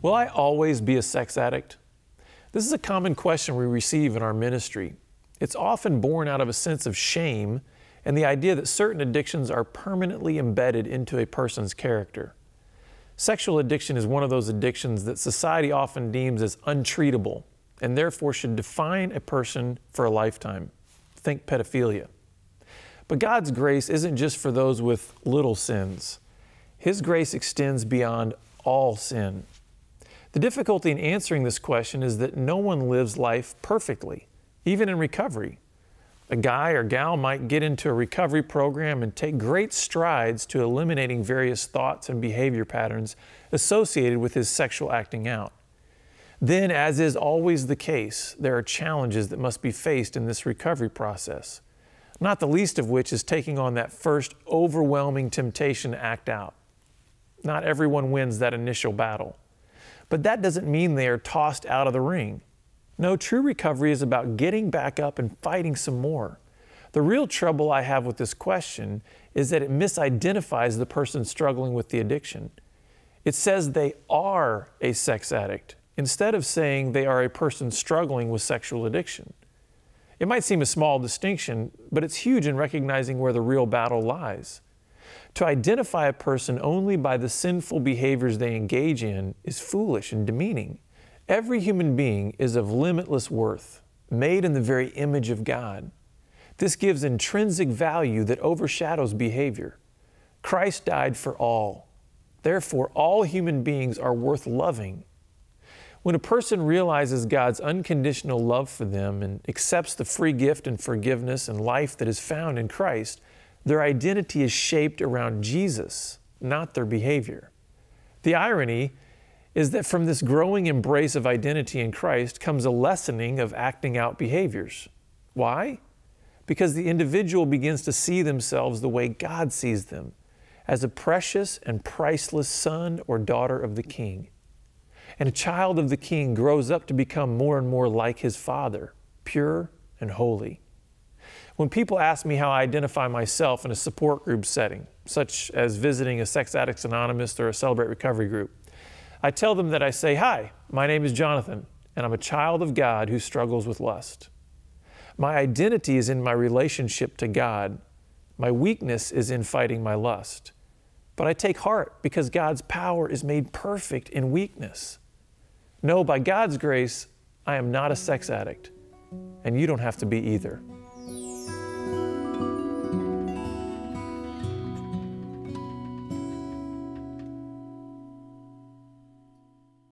Will I always be a sex addict? This is a common question we receive in our ministry. It's often born out of a sense of shame and the idea that certain addictions are permanently embedded into a person's character. Sexual addiction is one of those addictions that society often deems as untreatable and therefore should define a person for a lifetime. Think pedophilia. But God's grace isn't just for those with little sins. His grace extends beyond all sin. The difficulty in answering this question is that no one lives life perfectly, even in recovery. A guy or gal might get into a recovery program and take great strides to eliminating various thoughts and behavior patterns associated with his sexual acting out. Then, as is always the case, there are challenges that must be faced in this recovery process, not the least of which is taking on that first overwhelming temptation to act out. Not everyone wins that initial battle. But that doesn't mean they are tossed out of the ring. No, true recovery is about getting back up and fighting some more. The real trouble I have with this question is that it misidentifies the person struggling with the addiction. It says they are a sex addict instead of saying they are a person struggling with sexual addiction. It might seem a small distinction, but it's huge in recognizing where the real battle lies. To identify a person only by the sinful behaviors they engage in is foolish and demeaning. Every human being is of limitless worth, made in the very image of God. This gives intrinsic value that overshadows behavior. Christ died for all. Therefore, all human beings are worth loving. When a person realizes God's unconditional love for them and accepts the free gift and forgiveness and life that is found in Christ, their identity is shaped around Jesus, not their behavior. The irony is that from this growing embrace of identity in Christ comes a lessening of acting out behaviors. Why? Because the individual begins to see themselves the way God sees them, as a precious and priceless son or daughter of the King. And a child of the King grows up to become more and more like his Father, pure and holy. When people ask me how I identify myself in a support group setting, such as visiting a Sex Addicts Anonymous or a Celebrate Recovery group, I tell them that I say, "Hi, my name is Jonathan, and I'm a child of God who struggles with lust. My identity is in my relationship to God. My weakness is in fighting my lust. But I take heart because God's power is made perfect in weakness. No, by God's grace, I am not a sex addict, and you don't have to be either."